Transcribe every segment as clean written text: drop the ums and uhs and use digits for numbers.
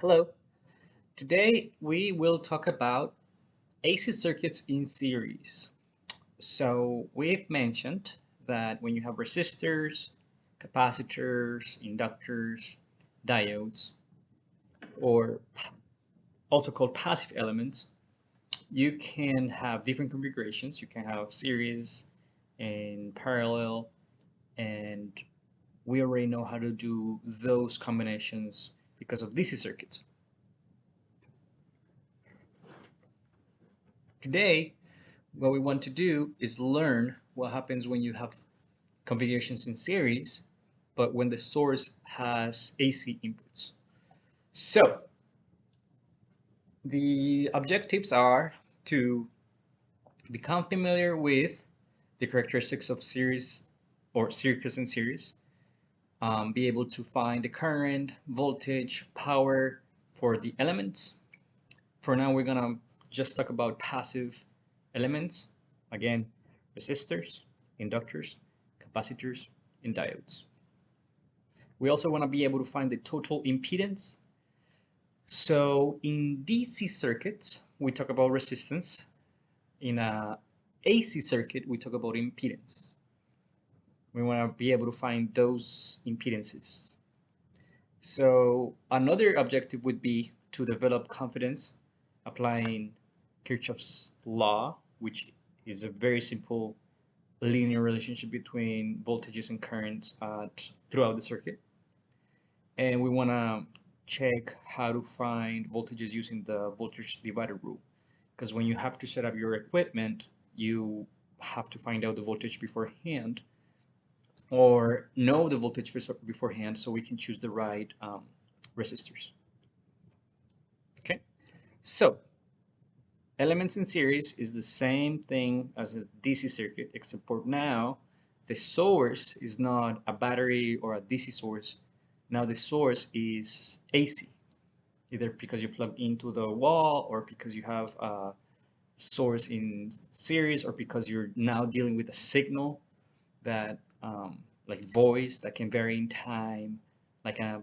Hello. Today we will talk about AC circuits in series. So we've mentioned that when you have resistors, capacitors, inductors, diodes, or also called passive elements, you can have different configurations. You can have series and parallel, and we already know how to do those combinations because of DC circuits. Today, what we want to do is learn what happens when you have configurations in series, but when the source has AC inputs. So the objectives are to become familiar with the characteristics of series or circuits in series, be able to find the current, voltage, power for the elements. For now, we're gonna just talk about passive elements. Again, resistors, inductors, capacitors, and diodes. We also want to be able to find the total impedance. So in DC circuits, we talk about resistance. In a AC circuit, we talk about impedance. We want to be able to find those impedances. So another objective would be to develop confidence applying Kirchhoff's law, which is a very simple linear relationship between voltages and currents throughout the circuit. And we want to check how to find voltages using the voltage divider rule. Because when you have to set up your equipment, you have to find out the voltage beforehand or know the voltage beforehand so we can choose the right resistors. Okay, so elements in series is the same thing as a DC circuit, except for now the source is not a battery or a DC source. Now the source is AC, either because you plug into the wall or because you have a source in series or because you're now dealing with a signal that like voice that can vary in time, like a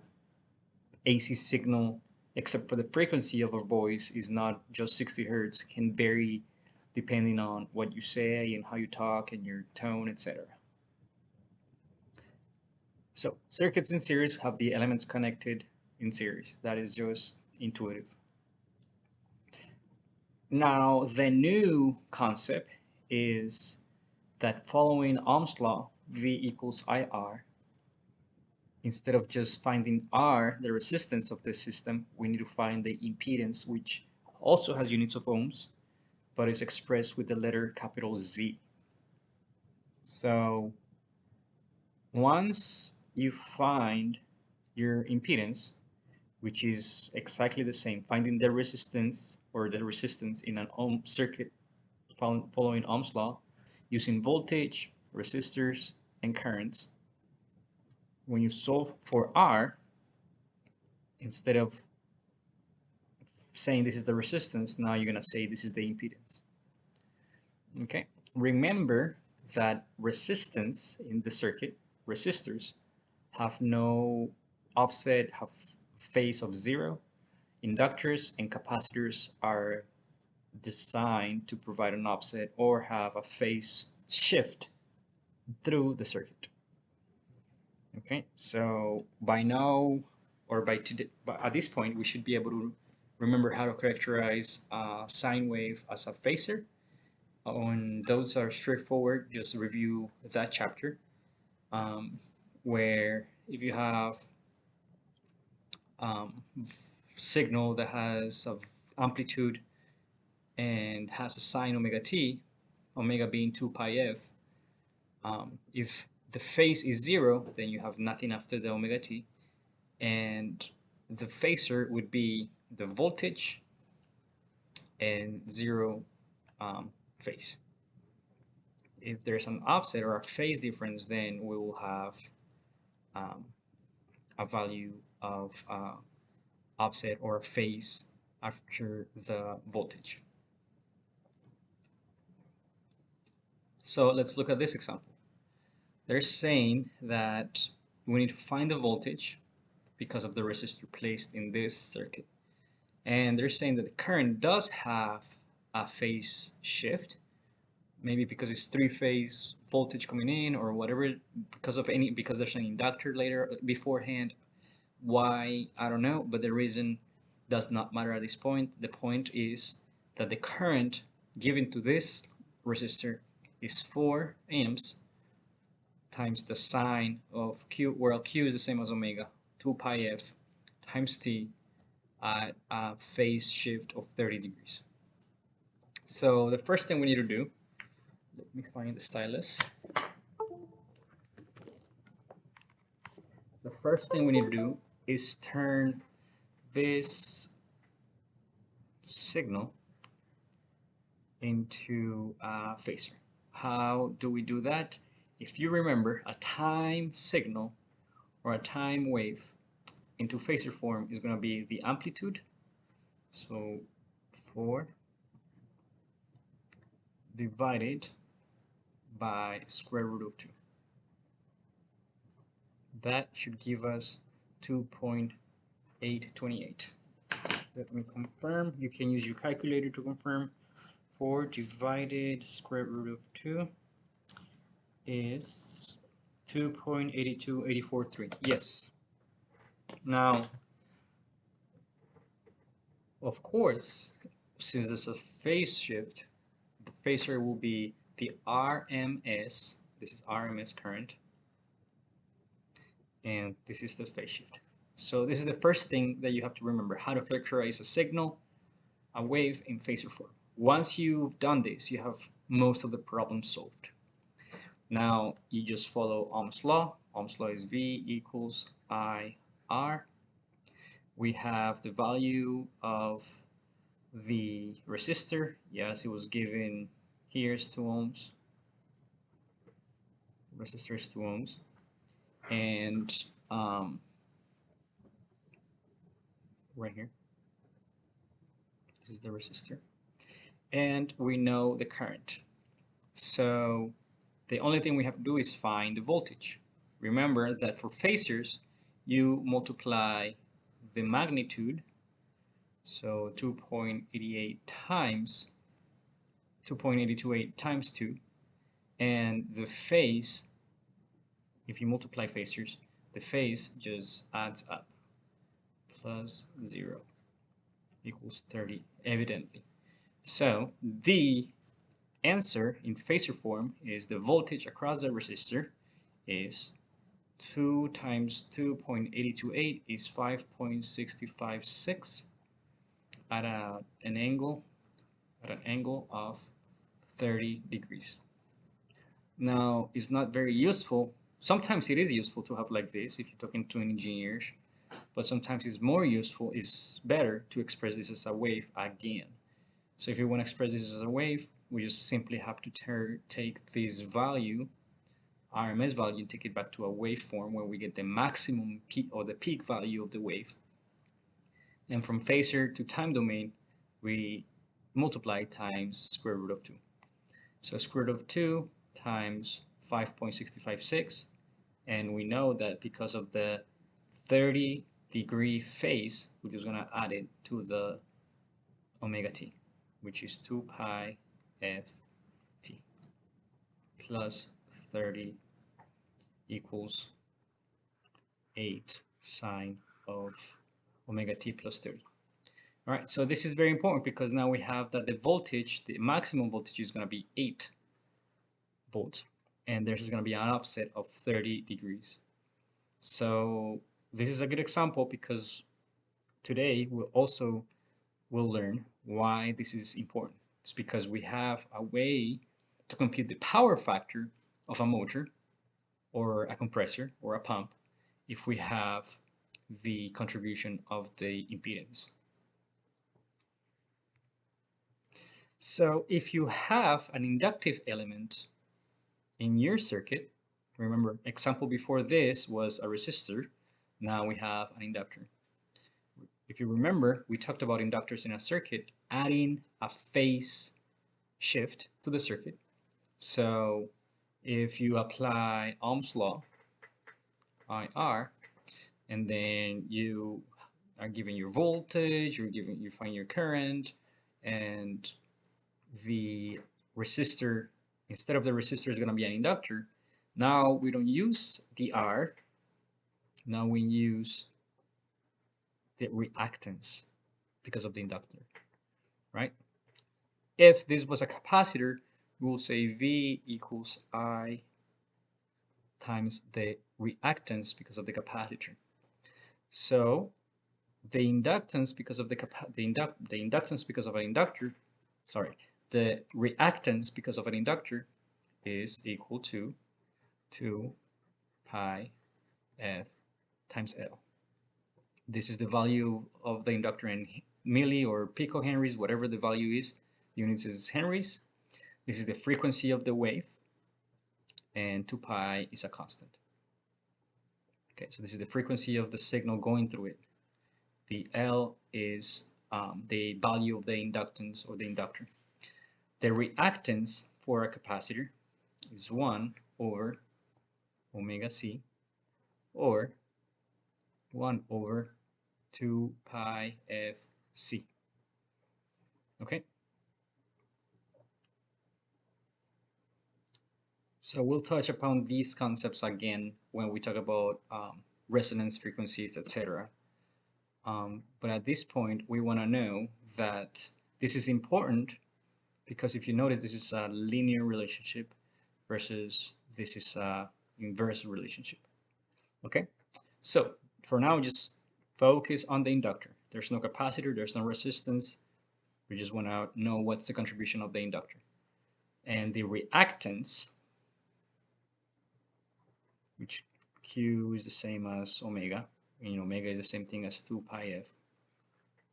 AC signal, except for the frequency of a voice is not just 60 hertz, can vary depending on what you say and how you talk and your tone, etc. So circuits in series have the elements connected in series. That is just intuitive. Now, the new concept is that following Ohm's law, V equals IR, instead of just finding R, the resistance of the system, we need to find the impedance, which also has units of ohms, but is expressed with the letter capital Z. So once you find your impedance, which is exactly the same, finding the resistance or the resistance in an ohm circuit following Ohm's law, using voltage, resistors, and currents. When you solve for R, instead of saying this is the resistance, now you're going to say this is the impedance. Okay, remember that resistance in the circuit, resistors, have no offset, have phase of zero. Inductors and capacitors are designed to provide an offset or have a phase shift through the circuit. Okay, so by now or by today, at this point, we should be able to remember how to characterize a sine wave as a phasor. Those are straightforward. Just review that chapter, where if you have um, signal that has a amplitude and has a sine omega t, omega being 2 pi f, if the phase is zero, then you have nothing after the omega t, and the phasor would be the voltage and zero phase. If there's an offset or a phase difference, then we will have um, a value of offset or a phase after the voltage. So let's look at this example. They're saying that we need to find the voltage because of the resistor placed in this circuit. And they're saying that the current does have a phase shift, maybe because it's three-phase voltage coming in or whatever, because there's an inductor later beforehand. Why, I don't know, but the reason does not matter at this point. The point is that the current given to this resistor is 4 amps times the sine of Q, where Q is the same as omega, 2 pi f times t at a phase shift of 30 degrees. So the first thing we need to do, let me find the stylus. The first thing we need to do is turn this signal into a phasor. How do we do that? If you remember, a time signal or a time wave into phasor form is going to be the amplitude. So 4 divided by square root of 2. That should give us 2.828. Let me confirm. You can use your calculator to confirm. 4 divided square root of 2 is 2.82843. Yes. Now, of course, since there's a phase shift, the phasor will be the RMS. This is RMS current. And this is the phase shift. So this is the first thing that you have to remember, how to characterize a signal, a wave in phasor form. Once you've done this, you have most of the problem solved. Now you just follow Ohm's law. Ohm's law is V equals IR. We have the value of the resistor. Yes, it was given, here's 2 ohms. Resistor is 2 ohms. And right here, this is the resistor. And we know the current. So the only thing we have to do is find the voltage. Remember that for phasors, you multiply the magnitude, so 2.88 times 2.828 times 2, and the phase, if you multiply phasors, the phase just adds up, plus 0 equals 30, evidently. So the answer in phasor form is the voltage across the resistor is 2 times 2.828 is 5.656 at an angle of 30 degrees. Now, it's not very useful. Sometimes it is useful to have like this if you're talking to an engineer, but sometimes it's more useful, it's better to express this as a wave again. So if you want to express this as a wave, we just simply have to take this value, RMS value, and take it back to a waveform where we get the maximum peak or the peak value of the wave. And from phasor to time domain, we multiply times square root of 2. So square root of 2 times 5.656, and we know that because of the 30-degree phase, we're just going to add it to the omega t, which is 2 pi f t plus 30 equals 8 sine of omega t plus 30. All right, so this is very important because now we have that the voltage, the maximum voltage is going to be 8 volts, and there's going to be an offset of 30 degrees. So this is a good example because today we'll learn why this is important. It's because we have a way to compute the power factor of a motor or a compressor or a pump if we have the contribution of the impedance. So if you have an inductive element in your circuit, remember, example before this was a resistor, now we have an inductor. If you remember, we talked about inductors in a circuit adding a phase shift to the circuit. So if you apply Ohm's law, IR, and then you are given your voltage, you find your current, and the resistor, instead of the resistor is going to be an inductor. Now we don't use the R, now we use the reactance because of the inductor, right? If this was a capacitor, we will say V equals I times the reactance because of the capacitor. So the inductance because of the inductance because of an inductor, sorry, the reactance because of an inductor is equal to 2 pi f times L. This is the value of the inductor in milli or picohenries, whatever the value is. The units is henries. This is the frequency of the wave, and 2 pi is a constant. Okay, so this is the frequency of the signal going through it. The L is the value of the inductance or the inductor. The reactance for a capacitor is 1 over omega c, or 1 over 2 pi f c. Okay? So we'll touch upon these concepts again when we talk about resonance frequencies, etc. But at this point, we want to know that this is important because if you notice, this is a linear relationship versus this is a inverse relationship. Okay? So for now, just focus on the inductor. There's no capacitor, there's no resistance. We just want to know what's the contribution of the inductor. And the reactance, which Q is the same as omega, and omega is the same thing as 2 pi f.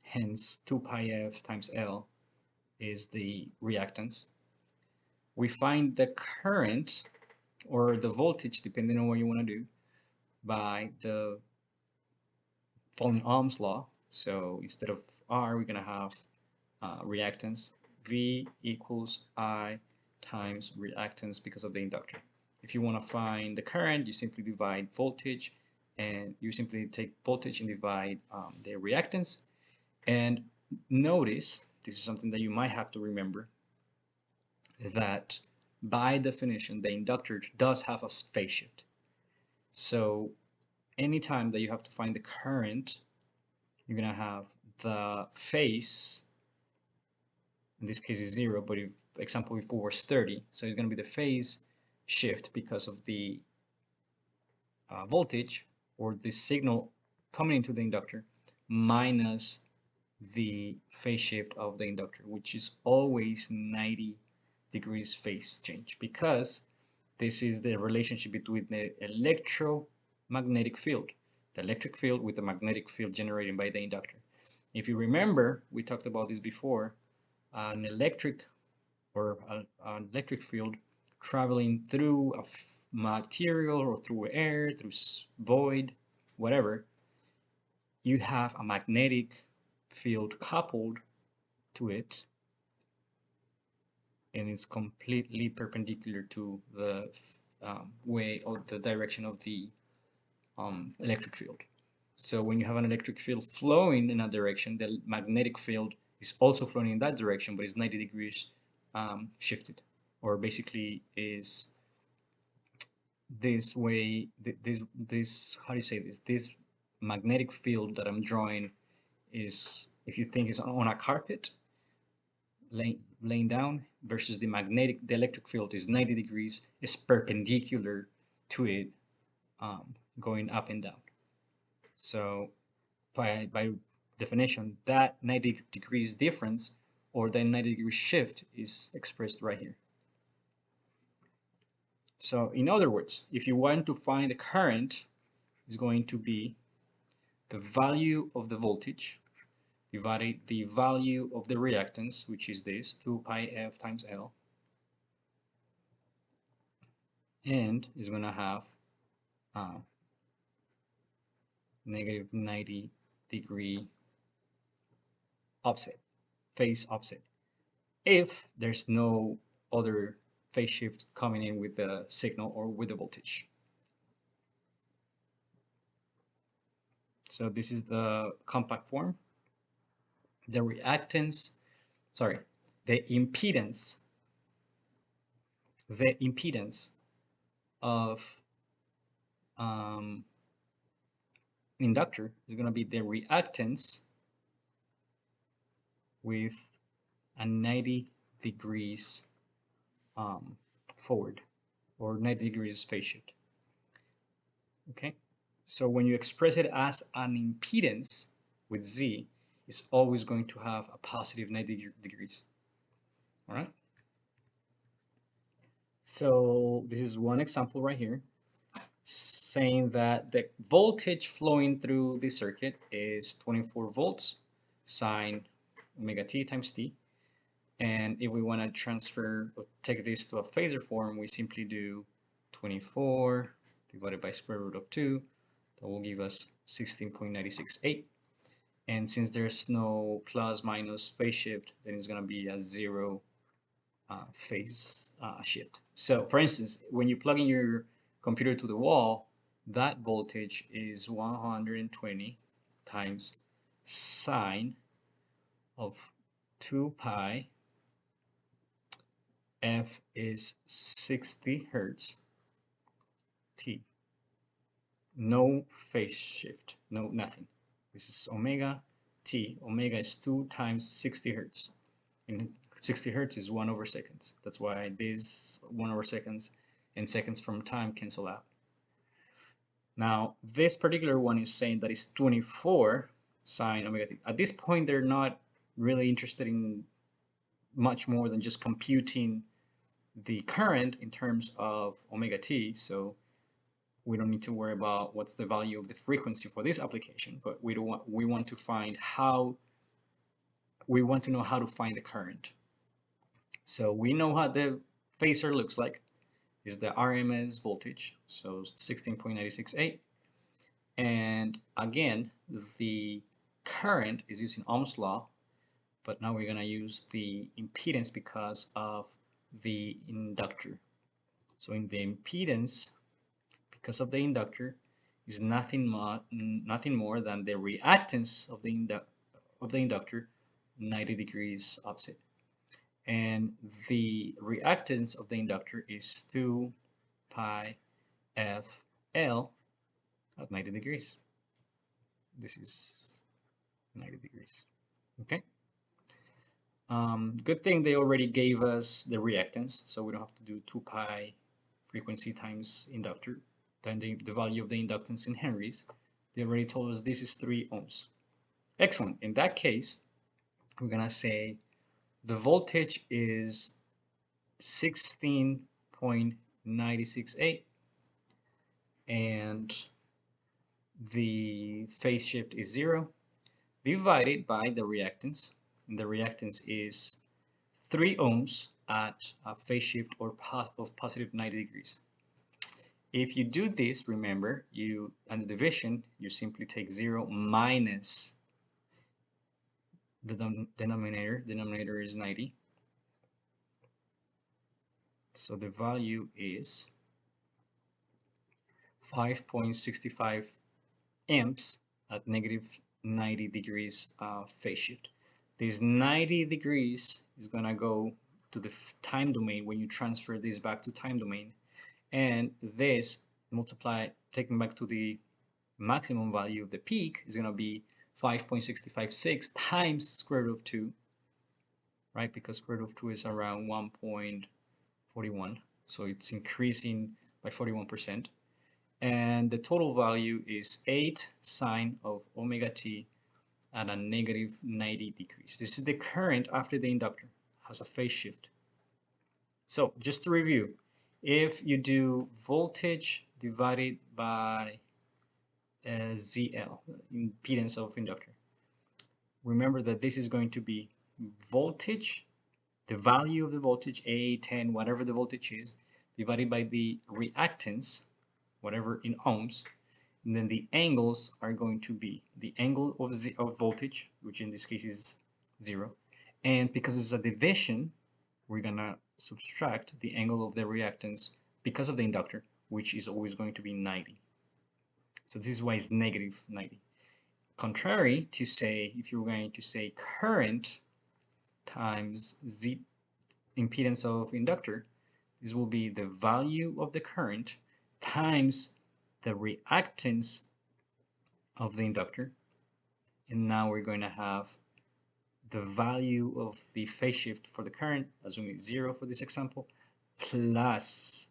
Hence, 2 pi f times L is the reactance. We find the current or the voltage, depending on what you want to do, by the following Ohm's law. So instead of R, we're going to have reactance. V equals I times reactance because of the inductor. If you want to find the current, you simply divide voltage, and you simply take voltage and divide the reactance. And notice, this is something that you might have to remember, that by definition, the inductor does have a phase shift. So anytime that you have to find the current, you're going to have the phase, in this case is 0, but if example before was 30, so it's going to be the phase shift because of the voltage or the signal coming into the inductor minus the phase shift of the inductor, which is always 90 degrees phase change, because this is the relationship between the electromagnetic field, the electric field with the magnetic field generated by the inductor. If you remember, we talked about this before, an electric field traveling through a material or through air, through void, whatever, you have a magnetic field coupled to it, and it's completely perpendicular to the way or the direction of the electric field. So when you have an electric field flowing in a direction, the magnetic field is also flowing in that direction, but it's 90 degrees shifted, or basically is this way, this how do you say this? This magnetic field that I'm drawing is, if you think it's on a carpet, laying down, versus the electric field is 90 degrees, is perpendicular to it, going up and down. So by definition, that 90 degrees difference or that 90 degree shift is expressed right here. So in other words, if you want to find the current, it's going to be the value of the voltage divided the value of the reactance, which is this 2 pi f times L, and is going to have negative 90 degree offset, phase offset, if there's no other phase shift coming in with the signal or with the voltage. So this is the compact form. The reactance, sorry, the impedance, the impedance of um, inductor is going to be the reactance with a 90 degrees forward, or 90 degrees phase shift. Okay, so when you express it as an impedance with Z, it's always going to have a positive 90 degrees. All right, so this is one example right here saying that the voltage flowing through the circuit is 24 volts sine omega t times t. And if we want to transfer or take this to a phasor form, we simply do 24 divided by square root of 2. That will give us 16.968. And since there's no plus minus phase shift, then it's going to be a zero phase shift. So for instance, when you plug in your computer to the wall, that voltage is 120 times sine of 2 pi. F is 60 hertz T. No phase shift, no nothing. This is omega T. Omega is 2 times 60 hertz. And 60 hertz is 1 over seconds. That's why this 1 over seconds and seconds from time cancel out. Now, this particular one is saying that it's 24 sine omega t. At this point, they're not really interested in much more than just computing the current in terms of omega t. So we don't need to worry about what's the value of the frequency for this application, but we want to find how we want to know how to find the current. So we know how the phasor looks like. Is the RMS voltage, so 16.968. And again, the current is using Ohm's law, but now we're going to use the impedance because of the inductor. So in the impedance, because of the inductor, is nothing more than the reactance of the inductor 90 degrees opposite. And the reactance of the inductor is 2 pi FL at 90 degrees. This is 90 degrees. Okay. Good thing they already gave us the reactance, so we don't have to do 2 pi frequency times inductor. Then the value of the inductance in henries. They already told us this is 3 ohms. Excellent. In that case, we're going to say the voltage is 16.968 and the phase shift is 0 divided by the reactance. And the reactance is 3 ohms at a phase shift of positive 90 degrees. If you do this, remember, and the division, you simply take 0 minus the denominator. Denominator is 90. So the value is 5.65 amps at negative 90 degrees phase shift. This 90 degrees is going to go to the time domain when you transfer this back to time domain. And this taken back to the maximum value of the peak is going to be 5.656 times square root of 2, right? Because square root of 2 is around 1.41. So it's increasing by 41%. And the total value is 8 sine of omega t at a negative 90 degrees. This is the current after the inductor, has a phase shift. So just to review, if you do voltage divided by ZL, impedance of inductor, remember that this is going to be voltage, the value of the voltage, A, 10, whatever the voltage is, divided by the reactance, whatever in ohms, and then the angles are going to be the angle of voltage, which in this case is 0, and because it's a division, we're gonna subtract the angle of the reactance because of the inductor, which is always going to be 90. So this is why it's negative 90. Contrary to say, if you're going to say current times Z impedance of inductor, this will be the value of the current times the reactance of the inductor. And now we're going to have the value of the phase shift for the current, assuming 0 for this example, plus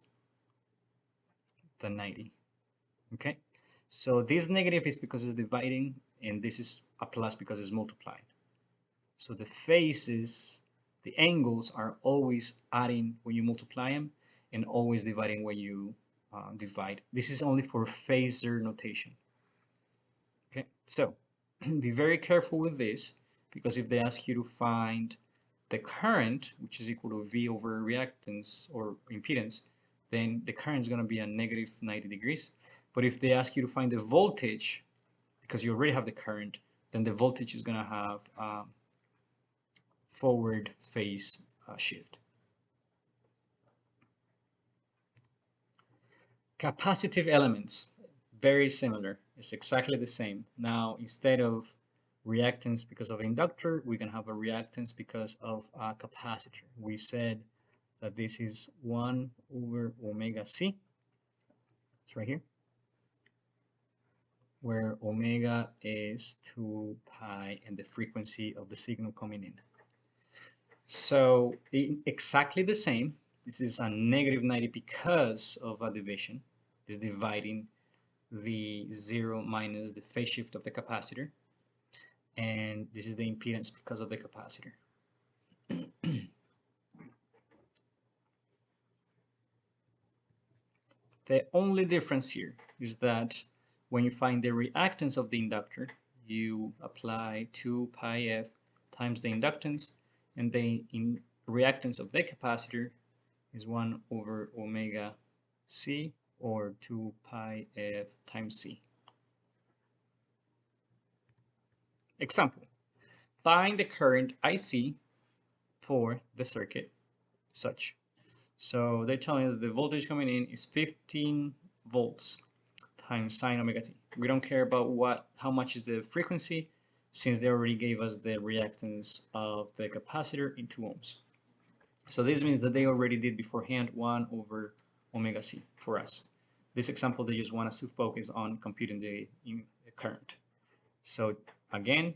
the 90. Okay, so this negative is because it's dividing, and this is a plus because it's multiplying. So the phases, the angles are always adding when you multiply them and always dividing when you divide. This is only for phasor notation. Okay, so be very careful with this, because if they ask you to find the current, which is equal to V over reactance or impedance, then the current is going to be a negative 90 degrees. But if they ask you to find the voltage, because you already have the current, then the voltage is going to have forward phase shift. Capacitive elements, very similar. It's exactly the same. Now, instead of reactance because of inductor, we can have a reactance because of a capacitor. We said that this is 1 over omega c. It's right here, where omega is 2 pi and the frequency of the signal coming in. So exactly the same. This is a negative 90 because of a division. Is dividing the 0 minus the phase shift of the capacitor. And this is the impedance because of the capacitor. The only difference here is that when you find the reactance of the inductor, you apply 2 pi f times the inductance, and the reactance of the capacitor is 1 over omega c, or 2 pi f times c. Example, find the current IC for the circuit such. So they're telling us the voltage coming in is 15 volts times sine omega t. We don't care about how much is the frequency, since they already gave us the reactance of the capacitor in 2 ohms. So this means that they already did beforehand 1 over omega c for us. This example, they just want us to focus on computing the current. So again,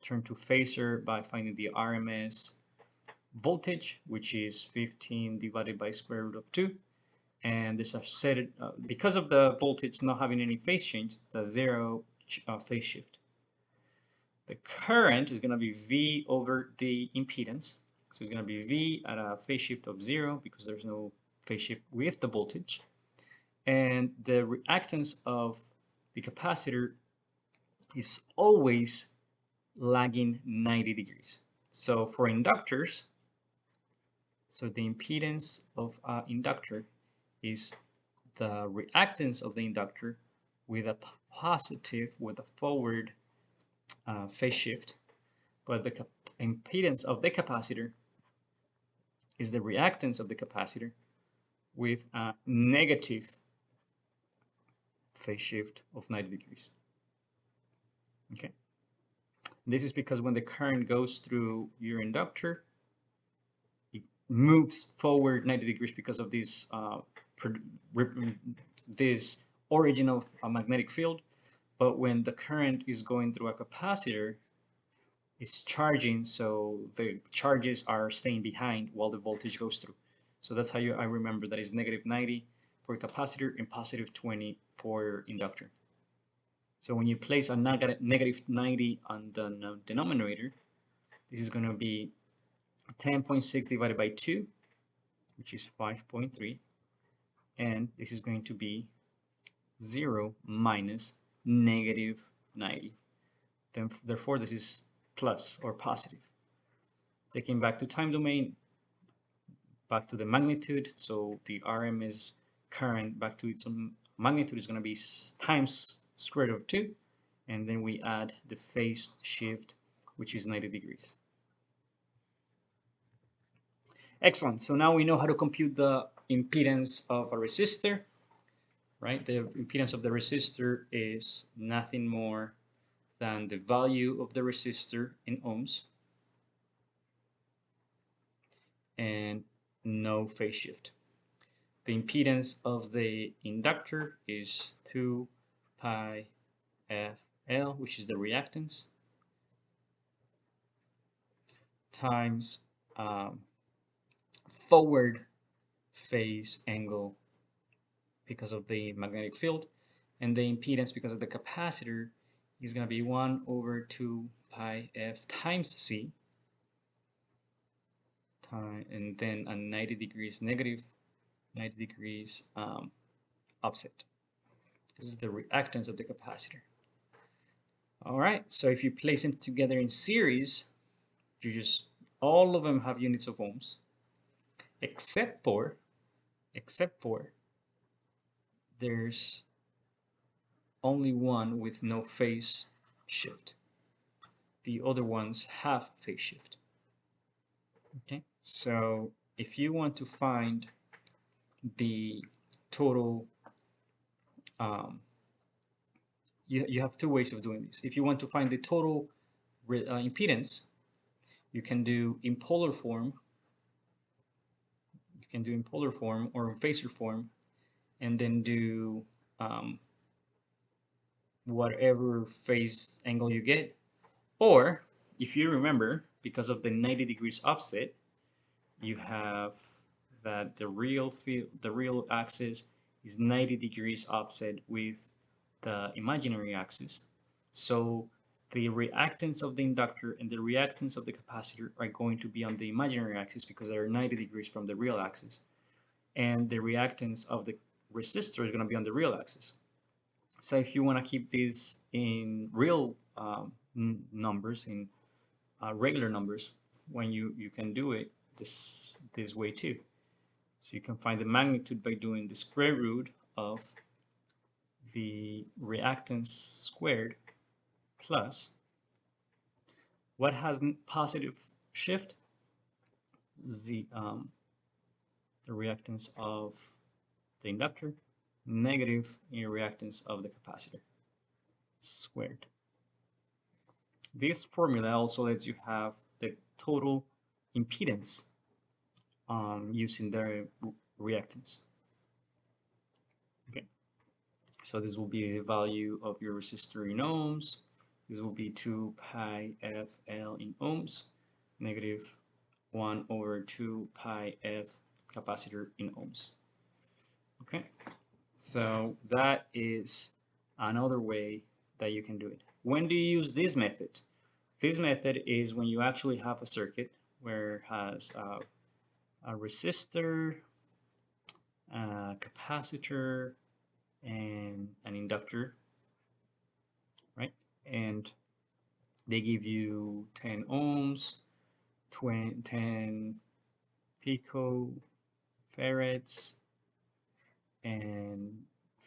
turn to phasor by finding the RMS voltage, which is 15 divided by square root of 2. And this I've set it, because of the voltage not having any phase change, the 0 phase shift. The current is going to be V over the impedance. So it's going to be V at a phase shift of 0 because there's no phase shift with the voltage. And the reactance of the capacitor is always lagging 90 degrees. So for inductors, so the impedance of an inductor is the reactance of the inductor with a positive, with a forward phase shift, but the impedance of the capacitor is the reactance of the capacitor with a negative phase shift of 90 degrees. Okay. This is because when the current goes through your inductor, it moves forward 90 degrees because of this this origin of a magnetic field. But when the current is going through a capacitor, it's charging, so the charges are staying behind while the voltage goes through. So that's how I remember that is negative 90 for capacitor and positive 20 for inductor. So when you place a negative 90 on the denominator, this is going to be 10.6 divided by 2, which is 5.3. And this is going to be 0 minus negative 90. Then, therefore, this is plus or positive. Taking back to time domain, back to the magnitude. So the RMS current back to its magnitude is going to be times square root of 2. And then we add the phase shift, which is 90 degrees. Excellent. So now we know how to compute the impedance of a resistor, right? The impedance of the resistor is nothing more than the value of the resistor in ohms and no phase shift. The impedance of the inductor is 2 pi FL, which is the reactance, times forward phase angle because of the magnetic field, and the impedance because of the capacitor is going to be 1 over 2 pi F times C, and then a 90 degrees negative, 90 degrees offset. This is the reactance of the capacitor. All right, so if you place them together in series, you just, all of them have units of ohms, except for there's only one with no phase shift. The other ones have phase shift. Okay, so if you want to find the total, you have two ways of doing this. If you want to find the total impedance, you can do in polar form. You can do in polar form or in phasor form, and then do whatever phase angle you get. Or if you remember, because of the 90 degrees offset, you have that the real axis is 90 degrees offset with the imaginary axis. So the reactance of the inductor and the reactance of the capacitor are going to be on the imaginary axis because they're 90 degrees from the real axis. And the reactance of the resistor is going to be on the real axis. So if you want to keep these in real numbers, in regular numbers, when you can do it this way too. So you can find the magnitude by doing the square root of the reactance squared plus what has positive shift, the reactance of the inductor, negative reactance of the capacitor squared. This formula also lets you have the total impedance using the reactance. Okay, so this will be the value of your resistor in ohms. This will be 2 pi FL in ohms, negative 1 over 2 pi F capacitor in ohms. Okay, so that is another way that you can do it. When do you use this method? This method is when you actually have a circuit where it has a resistor, a capacitor, and an inductor, right? And they give you 10 ohms, 10 picofarads, and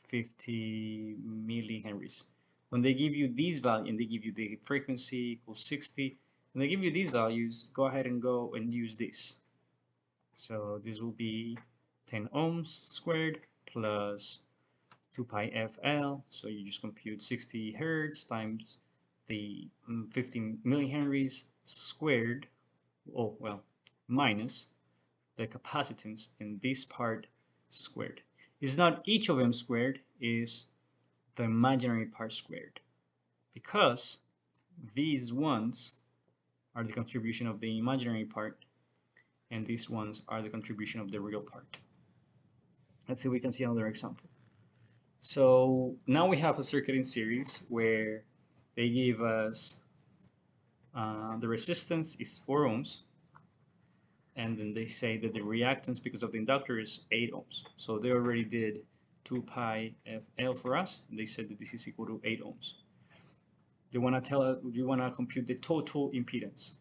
50 millihenries. When they give you these values, and they give you the frequency equals 60, when they give you these values, go ahead and go and use this. So this will be 10 ohms squared plus 2 pi FL. So you just compute 60 hertz times the 15 millihenries squared, oh well, minus the capacitance in this part squared. It's not each of them squared, is the imaginary part squared, because these ones are the contribution of the imaginary part and these ones are the contribution of the real part. Let's see if we can see another example. So now we have a circuit in series where they give us the resistance is 4 ohms, and then they say that the reactance because of the inductor is 8 ohms. So they already did 2 pi FL for us, and they said that this is equal to 8 ohms. They want to tell us, you want to compute the total impedance,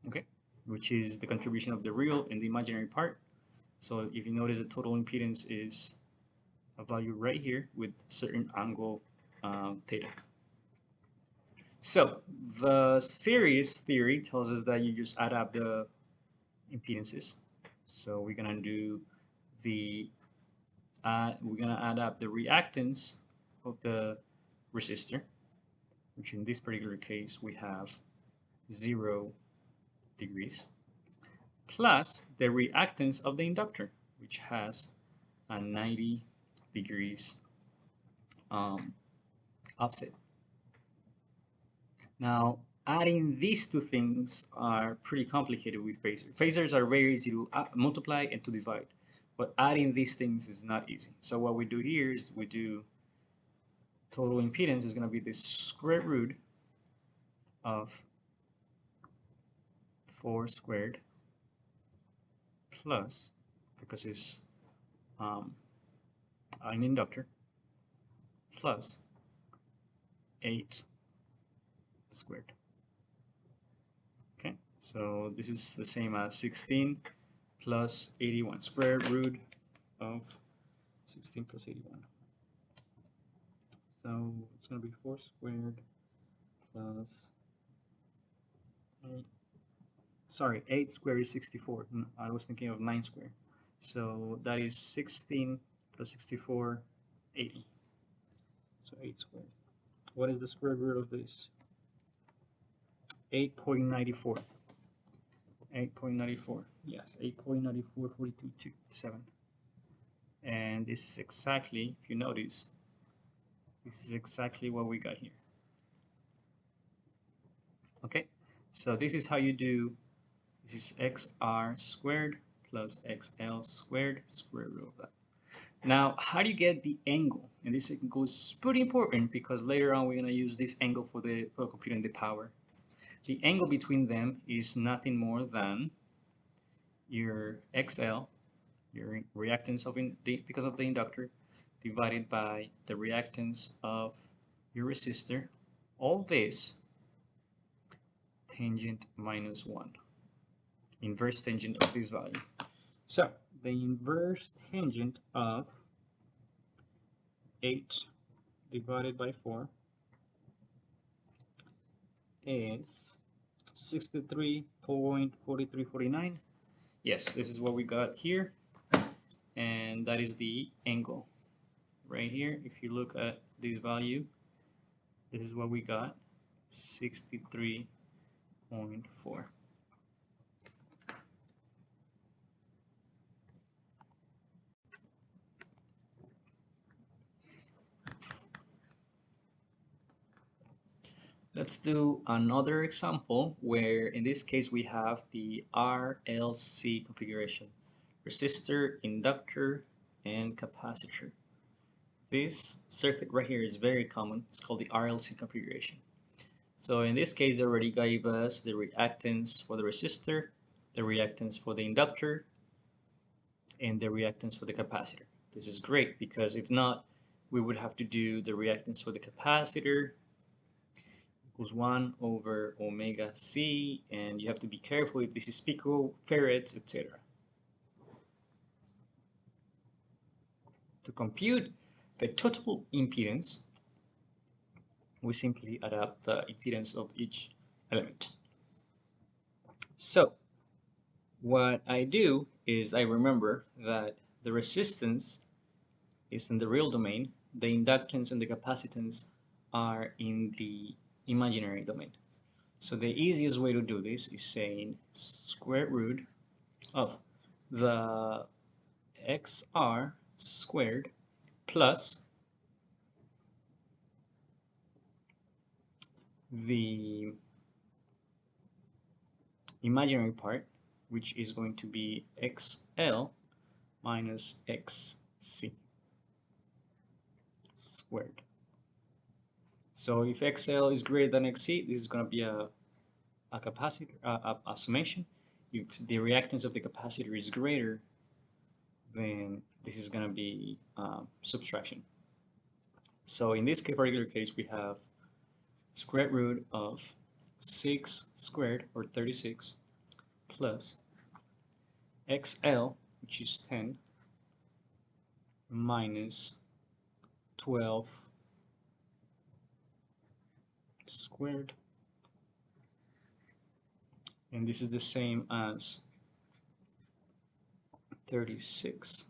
okay, which is the contribution of the real and the imaginary part. So if you notice, the total impedance is a value right here with certain angle theta. So the series theory tells us that you just add up the impedances. So we're gonna do the we're gonna add up the reactance of the resistor which in this particular case we have 0 degrees, plus the reactance of the inductor, which has a 90 degrees offset. Now, adding these two things are pretty complicated with phasors. Phasors are very easy to multiply and to divide, but adding these things is not easy. So what we do here is we do total impedance is going to be the square root of 4 squared plus, because it's an inductor, plus 8 squared. Okay, so this is the same as 16 plus 81, square root of 16 plus 81. So it's going to be 4 squared plus 8. Sorry, 8 squared is 64. I was thinking of 9 squared. So that is 16 plus 64, 80. So 8 squared. What is the square root of this? 8.94. 8.94. Yes, 8.944227. And this is exactly, if you notice, this is exactly what we got here. Okay, so this is how you do, this is xr squared plus xl squared, square root of that. Now, how do you get the angle? And this angle is pretty important because later on we're going to use this angle for computing the power. The angle between them is nothing more than your XL, your reactance of because of the inductor, divided by the reactance of your resistor. All this tangent minus 1, inverse tangent of this value. So the inverse tangent of 8 divided by 4 is 63.4349. Yes, this is what we got here, and that is the angle right here. If you look at this value, this is what we got, 63.4. Let's do another example where in this case we have the RLC configuration: resistor, inductor, and capacitor. This circuit right here is very common. It's called the RLC configuration. So in this case, they already gave us the reactance for the resistor, the reactance for the inductor, and the reactance for the capacitor. This is great because if not, we would have to do the reactance for the capacitor equals 1 over omega c, and you have to be careful if this is picofarads, etc. To compute the total impedance, we simply add up the impedance of each element. So what I do is I remember that the resistance is in the real domain, the inductance and the capacitance are in the imaginary domain. So the easiest way to do this is saying square root of the xr squared plus the imaginary part, which is going to be xl minus xc squared. So if xl is greater than xc, this is going to be a capacitor, a summation. If the reactance of the capacitor is greater, then this is going to be subtraction. So in this particular case, we have square root of 6 squared, or 36, plus xl, which is 10, minus 12 squared. And this is the same as 36.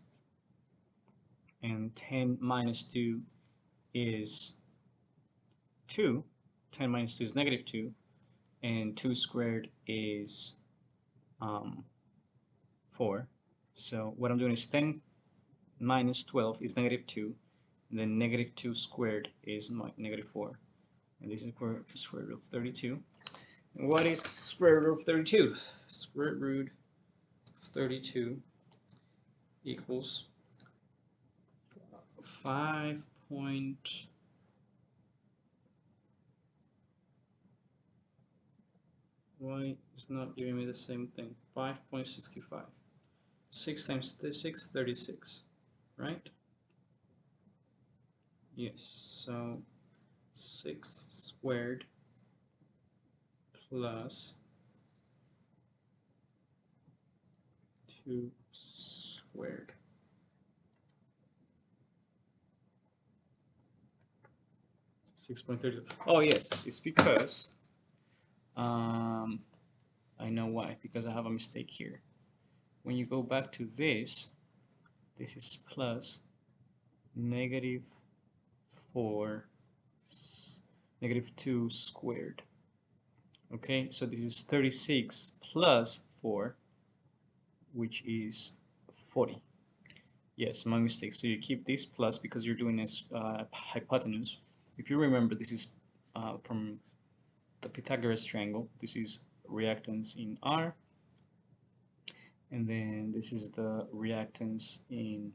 And 10 minus 2 is 2. 10 minus 2 is negative 2, and 2 squared is 4. So what I'm doing is 10 minus 12 is negative 2, and then negative 2 squared is negative 4. And this is square root of 32. And what is square root of 32? Square root of 32 equals 5 point, why it's not giving me the same thing? 5.65. 6 times 6, 36, right? Yes, so 6 squared plus 2 squared. Oh yes, it's because I know why, because I have a mistake here. When you go back to this is plus negative 4 negative 2 squared. Okay, so this is 36 plus 4, which is 40. Yes, my mistake. So you keep this plus because you're doing this hypotenuse. If you remember, this is from the Pythagoras triangle. This is reactance in R, and then this is the reactance in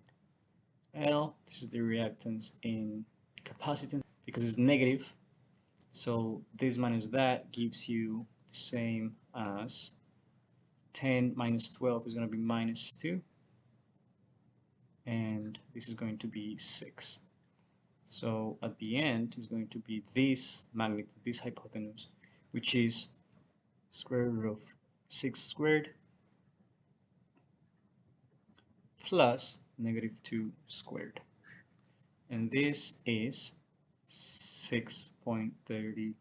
L. This is the reactance in capacitance because it's negative. So this minus that gives you the same as 10 minus 12 is going to be minus 2, and this is going to be 6. So at the end is going to be this magnitude, this hypotenuse, which is square root of 6 squared plus negative 2 squared. And this is 6.32.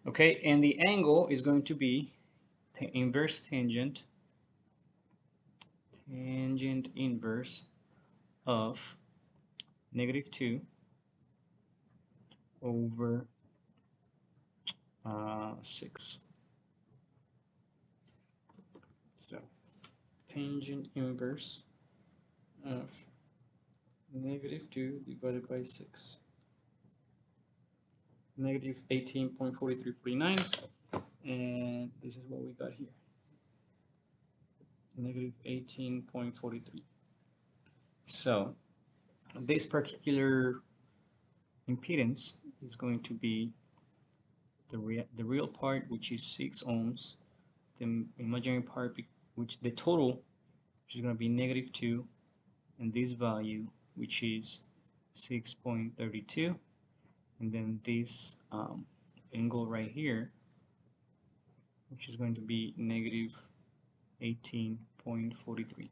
Okay, and the angle is going to be inverse tangent inverse of negative 2 over 6. So tangent inverse of negative 2 divided by 6. Negative 18.4349, and this is what we got here. Negative 18.43. So this particular impedance is going to be the real part, which is 6 ohms, the imaginary part, which the total, which is going to be negative 2, and this value, which is 6.32, and then this angle right here, which is going to be negative 18.43.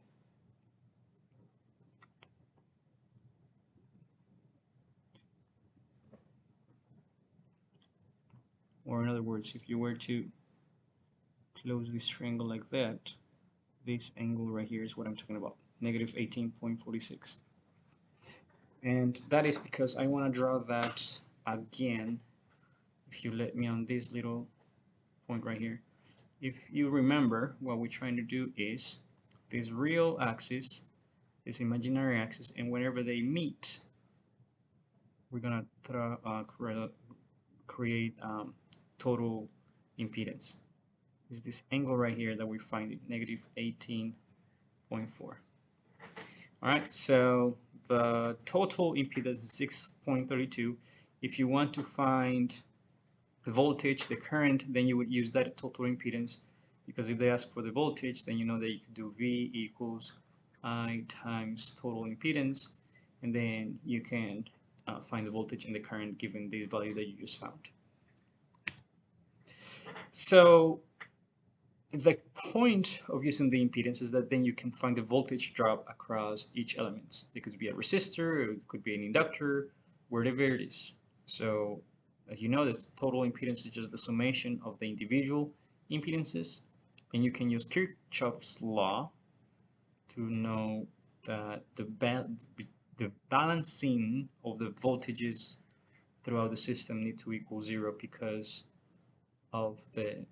Or in other words, if you were to close this triangle like that, this angle right here is what I'm talking about, negative 18.46. And that is because I want to draw that again. If you let me on this little point right here, if you remember, what we're trying to do is this real axis, this imaginary axis, and whenever they meet, we're gonna create total impedance. Is this angle right here that we're finding, negative 18.4. All right, so the total impedance is 6.32. If you want to find the voltage, the current, then you would use that total impedance, because if they ask for the voltage, then you know that you can do V equals I times total impedance, and then you can find the voltage and the current given this value that you just found. So the point of using the impedance is that then you can find the voltage drop across each element. It could be a resistor, it could be an inductor, wherever it is. So as you know, the total impedance is just the summation of the individual impedances, and you can use Kirchhoff's law to know that the balancing of the voltages throughout the system need to equal 0 because of the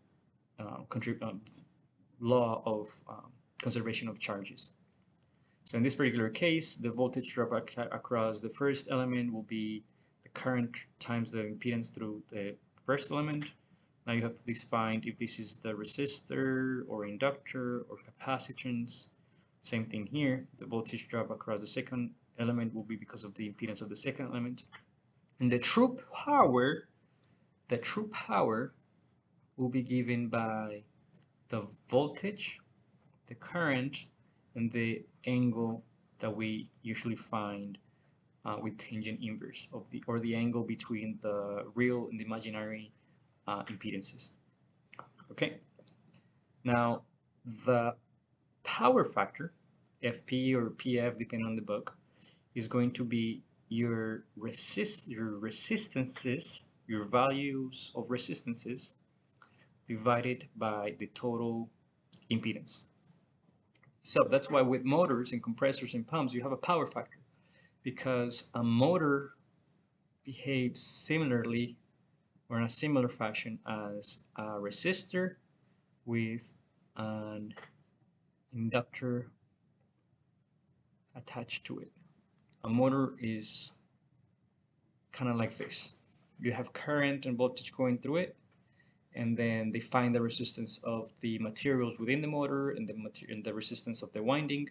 law of conservation of charges. So in this particular case, the voltage drop across the first element will be the current times the impedance through the first element. Now you have to define if this is the resistor or inductor or capacitance. Same thing here. The voltage drop across the second element will be because of the impedance of the second element. And the true power will be given by the voltage, the current, and the angle that we usually find with tangent inverse of the angle between the real and the imaginary impedances. Okay. Now the power factor, FP or PF, depending on the book, is going to be your resistances, your values of resistances divided by the total impedance. So that's why with motors and compressors and pumps, you have a power factor, because a motor behaves similarly or in a similar fashion as a resistor with an inductor attached to it. A motor is kind of like this. You have current and voltage going through it, and then they find the resistance of the materials within the motor and the resistance of the winding.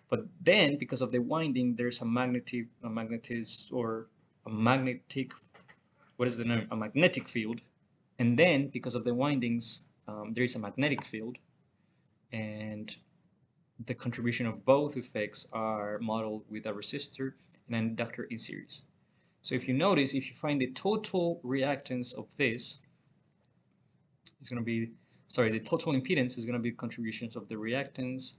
But then, because of the winding, there's a magnetic what is the name? A magnetic field. And then, because of the windings, there is a magnetic field, and the contribution of both effects are modeled with a resistor and an inductor in series. So if you notice, if you find the total reactance of this, it's going to be, the total impedance is going to be contributions of the reactance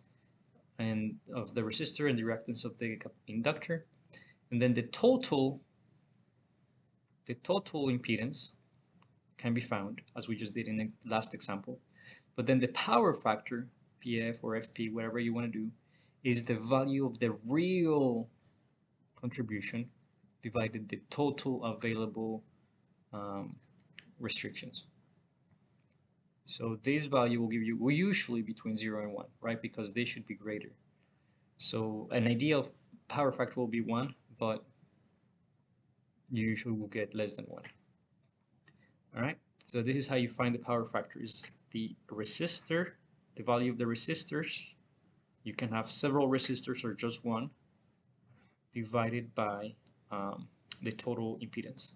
and of the resistor and the reactance of the inductor. And then the total impedance can be found, as we just did in the last example. But then the power factor, PF or FP, whatever you want to do, is the value of the real contribution divided the total available restrictions. So this value will give you, usually between 0 and 1, right? Because they should be greater. So an ideal power factor will be 1, but you usually will get less than 1. All right, so this is how you find the power factor. Is the resistor, the value of the resistors. You can have several resistors or just one, divided by the total impedance.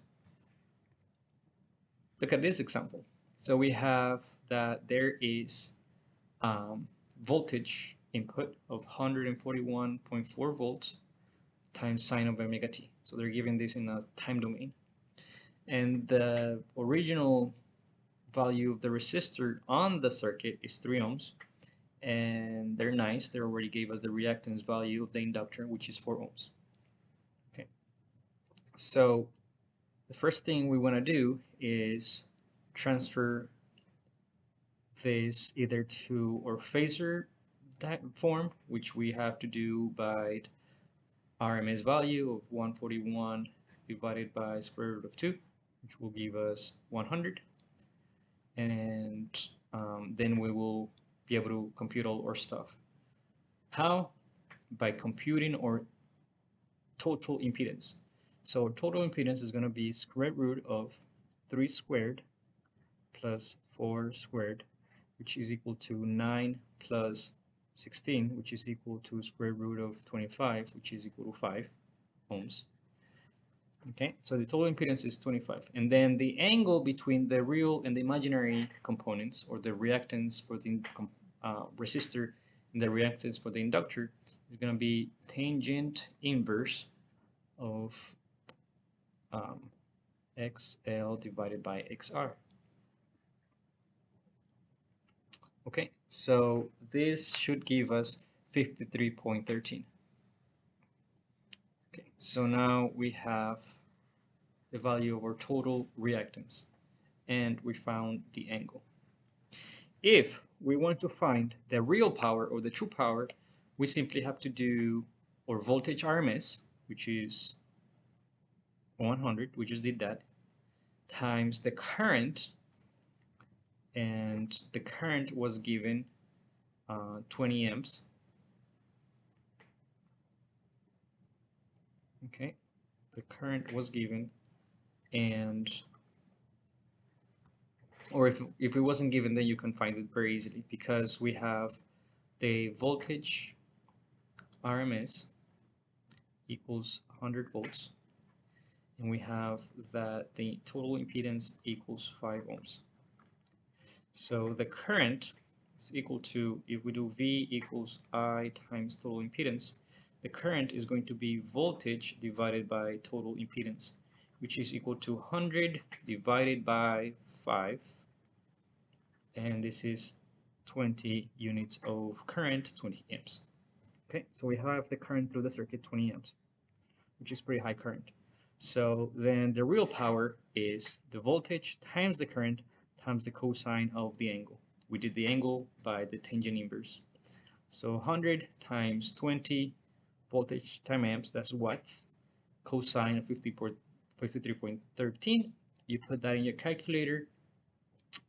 Look at this example. So we have that there is voltage input of 141.4 volts times sine of omega t. So they're giving this in a time domain. And the original value of the resistor on the circuit is 3 ohms. And they're nice. They already gave us the reactance value of the inductor, which is 4 ohms. Okay. So the first thing we want to do is transfer this either to our phasor form, which we have to do by RMS value of 141 divided by square root of 2, which will give us 100. And then we will be able to compute all our stuff. How? By computing our total impedance. So total impedance is going to be square root of 3 squared plus 4 squared, which is equal to 9 plus 16, which is equal to square root of 25, which is equal to 5 ohms. Okay, so the total impedance is 25. And then the angle between the real and the imaginary components, or the reactance for the resistor and the reactance for the inductor, is going to be tangent inverse of XL divided by XR. Okay, so this should give us 53.13. Okay, so now we have the value of our total reactance, and we found the angle. If we want to find the real power or the true power, we simply have to do our voltage RMS, which is 100. We just did that. times the current, and the current was given 20 amps. Okay, the current was given, and or if it wasn't given, then you can find it very easily, because we have the voltage RMS equals 100 volts, and we have that the total impedance equals 5 ohms. So the current is equal to, if we do V equals I times total impedance, the current is going to be voltage divided by total impedance, which is equal to 100 divided by 5, and this is 20 units of current, 20 amps. Okay, so we have the current through the circuit, 20 amps, which is pretty high current. So then the real power is the voltage times the current times the cosine of the angle. We did the angle by the tangent inverse. So 100 times 20 voltage times amps, that's watts. Cosine of 53.13. You put that in your calculator,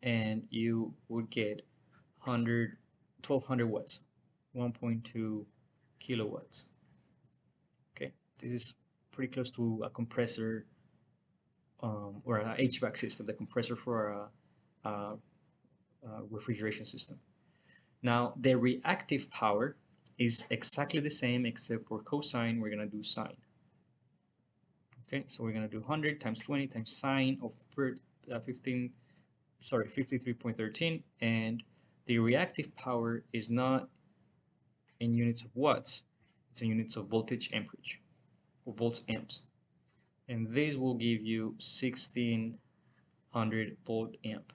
and you would get 1200 watts, 1.2 kilowatts. Okay, this is pretty close to a compressor or an HVAC system, the compressor for a refrigeration system. Now, the reactive power is exactly the same, except for cosine, we're going to do sine. Okay, so we're going to do 100 times 20 times sine of 53.13, and the reactive power is not in units of watts, it's in units of voltage amperage, or volts amps. And this will give you 1600 volt amp.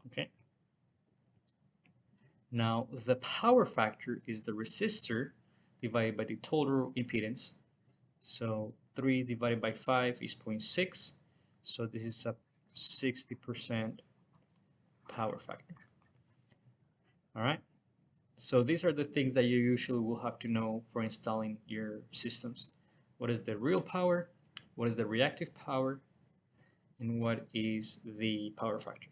Okay. Now the power factor is the resistor divided by the total impedance. So 3 divided by 5 is 0.6. So this is a 60% power factor. All right. So these are the things that you usually will have to know for installing your systems. What is the real power? What is the reactive power? And what is the power factor?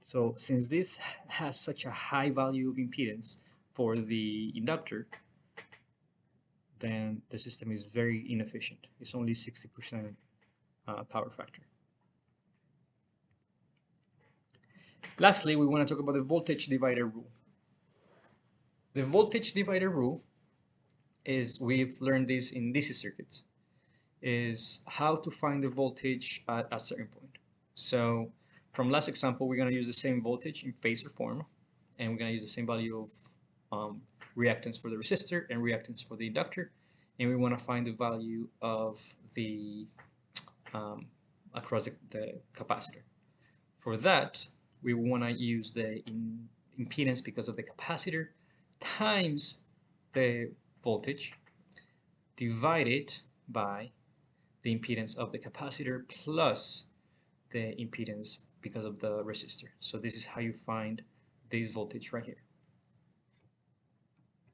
So since this has such a high value of impedance for the inductor, then the system is very inefficient. It's only 60% power factor. Lastly, we want to talk about the voltage divider rule. The voltage divider rule is, we've learned this in DC circuits, is how to find the voltage at a certain point. So from last example, we're going to use the same voltage in phasor form, and we're going to use the same value of reactance for the resistor and reactance for the inductor, and we want to find the value of the across the capacitor. For that, we want to use the impedance because of the capacitor times the voltage divided by the impedance of the capacitor plus the impedance because of the resistor. So this is how you find this voltage right here.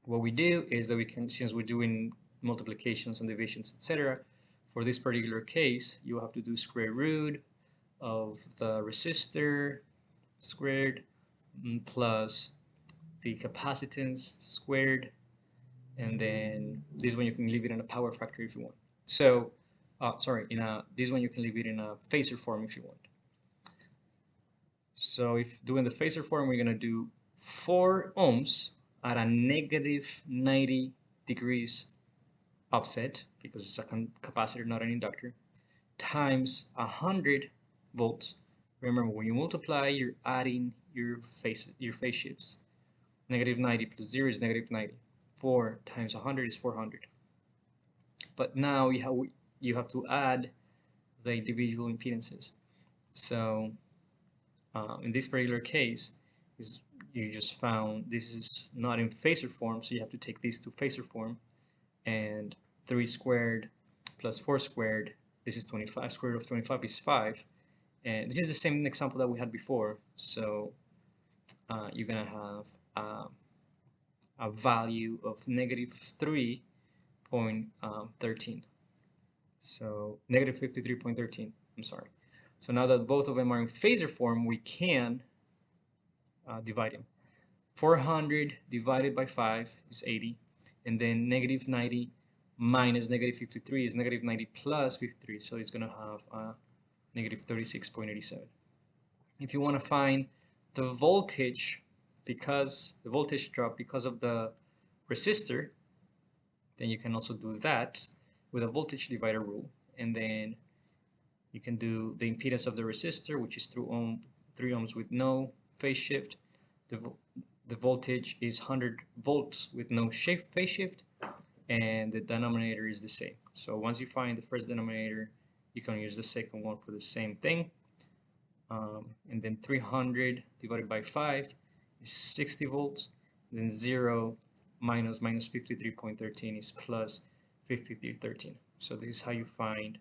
What we do is that we can, since we're doing multiplications and divisions, etc., for this particular case, you have to do square root of the resistor squared plus the capacitance squared, and then this one you can leave it in a power factor if you want. So, this one you can leave it in a phasor form if you want. So if doing the phasor form, we're gonna do 4 ohms at a negative 90 degrees offset, because it's a capacitor, not an inductor, times 100 volts. Remember, when you multiply, you're adding your phase shifts. Negative 90 plus 0 is negative 90. 4 times 100 is 400. But now you have to add the individual impedances. So in this particular case, you just found this is not in phasor form, so you have to take these to phasor form, and 3 squared plus 4 squared, this is 25. Square root of 25 is 5. And this is the same example that we had before. So you're going to have a value of negative 3.13. So negative 53.13, I'm sorry. So now that both of them are in phasor form, we can divide them. 400 divided by 5 is 80. And then negative 90 minus negative 53 is negative 90 plus 53. So it's going to have negative 36.87. If you want to find the voltage, because the voltage drop because of the resistor, then you can also do that with a voltage divider rule. And then you can do the impedance of the resistor, which is 3 ohms with no phase shift. The voltage is 100 volts with no phase shift, and the denominator is the same. So once you find the first denominator, you can use the second one for the same thing. And then 300 divided by 5 is 60 volts. Then 0 minus 53.13 is plus 53.13. So this is how you find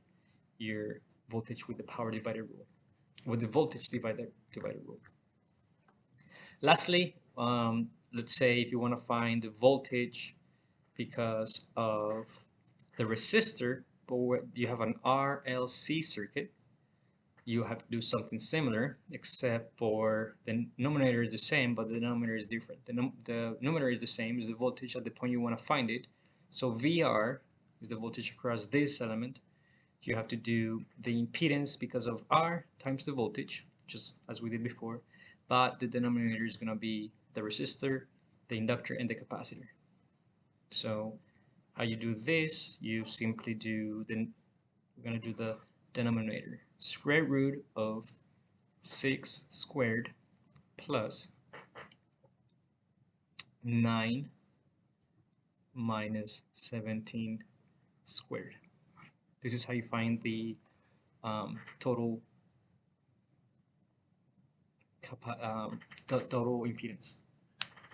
your voltage with the power divider rule, with the voltage divider rule. Lastly, let's say if you want to find the voltage because of the resistor, but you have an RLC circuit, you have to do something similar, except for the numerator is the same, but the denominator is different. The numerator is the same, is the voltage at the point you want to find it. So VR is the voltage across this element. You have to do the impedance because of R times the voltage, just as we did before, but the denominator is going to be the resistor, the inductor, and the capacitor. So how you do this, you simply do, then we're going to do the denominator, square root of 6 squared plus 9 minus 17 squared. This is how you find the total impedance,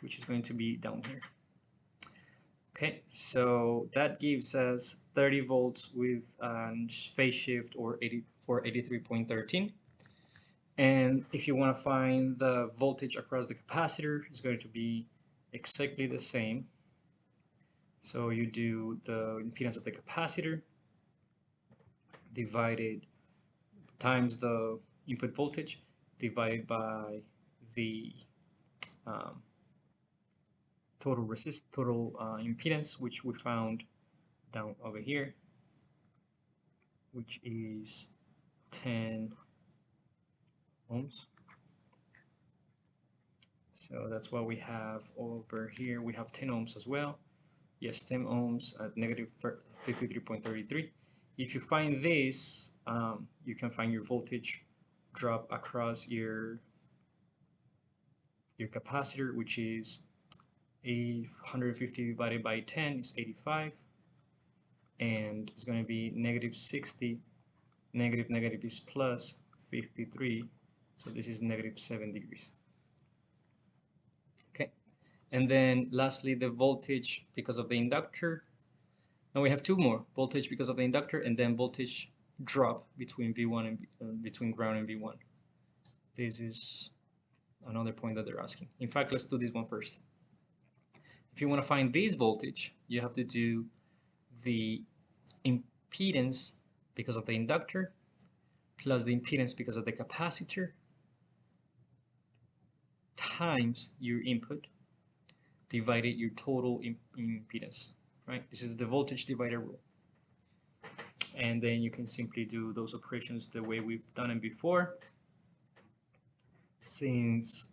which is going to be down here. Okay, so that gives us 30 volts with phase shift or 83.13. And if you want to find the voltage across the capacitor, it's going to be exactly the same. So you do the impedance of the capacitor divided times the input voltage divided by the total impedance, which we found down over here, which is 10 ohms. So that's what we have over here. We have 10 ohms as well. Yes, 10 ohms at negative 53.33. If you find this, you can find your voltage drop across your capacitor, which is 150 divided by 10 is 85, and it's going to be negative 60. Negative is plus 53, so this is negative 7 degrees. Okay, and then lastly, the voltage because of the inductor. Now we have two more: voltage because of the inductor, and then voltage drop between V1 and between ground and V1. This is another point that they're asking. In fact, let's do this one first. If you want to find this voltage, you have to do the impedance because of the inductor plus the impedance because of the capacitor times your input divided your total impedance, right? This is the voltage divider rule. And then you can simply do those operations the way we've done it before. Since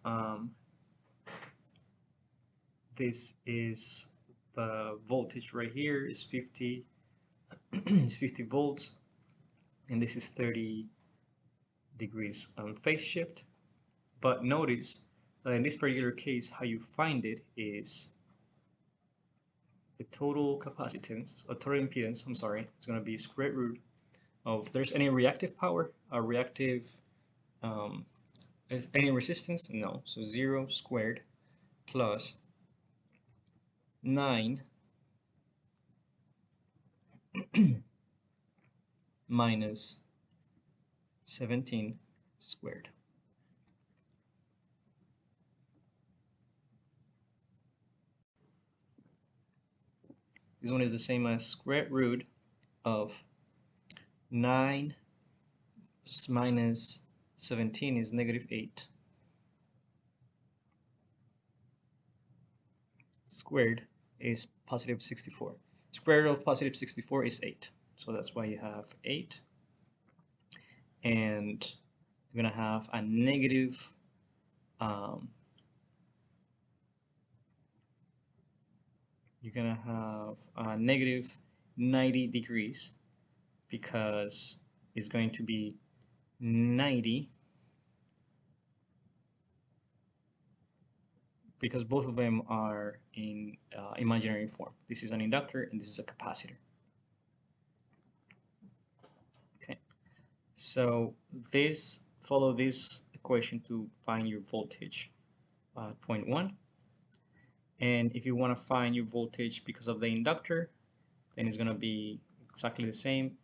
this is the voltage right here is 50 is 50 volts, and this is 30 degrees phase shift. But notice that in this particular case, how you find it is the total capacitance, or total impedance, I'm sorry, it's going to be square root of, if there's any reactive power, any resistance, no, so 0 squared plus 9 minus 17 squared. This one is the same as square root of 9 minus 17 is negative 8. Squared is positive 64. Square root of positive 64 is 8. So that's why you have 8. And you're going to have a negative you're going to have a negative 90 degrees because it's going to be 90 because both of them are in imaginary form. This is an inductor and this is a capacitor. Okay, so follow this equation to find your voltage at point 1. And if you want to find your voltage because of the inductor, then it's going to be exactly the same.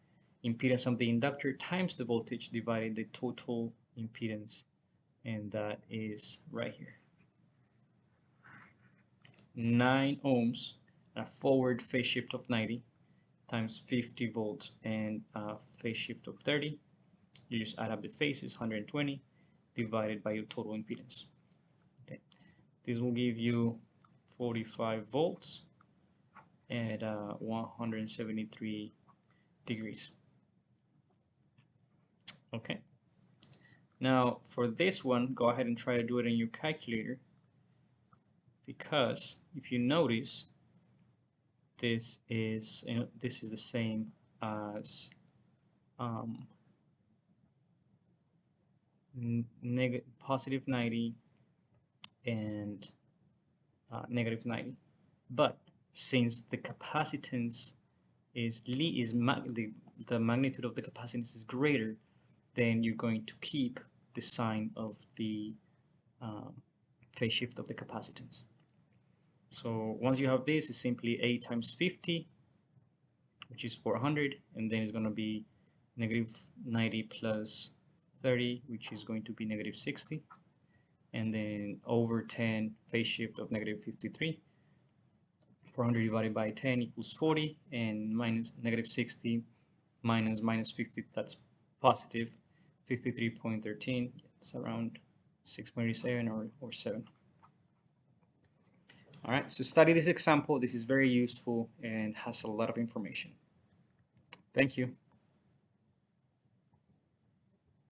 Impedance of the inductor times the voltage divided the total impedance, and that is right here. 9 ohms, a forward phase shift of 90 times 50 volts and a phase shift of 30. You just add up the phases, 120 divided by your total impedance. Okay. This will give you 45 volts at 173 degrees. Okay. Now for this one, go ahead and try to do it in your calculator, because if you notice, this is the same as positive 90 and negative 90. But since the capacitance the magnitude of the capacitance is greater, then you're going to keep the sign of the phase shift of the capacitance. So once you have this, it's simply 8 times 50, which is 400, and then it's going to be negative 90 plus 30, which is going to be negative 60, and then over 10 phase shift of negative 53. 400 divided by 10 equals 40, and minus negative 60 minus 50, that's positive 53.13. It's around 6.87 or 7. All right, so study this example. This is very useful and has a lot of information. Thank you.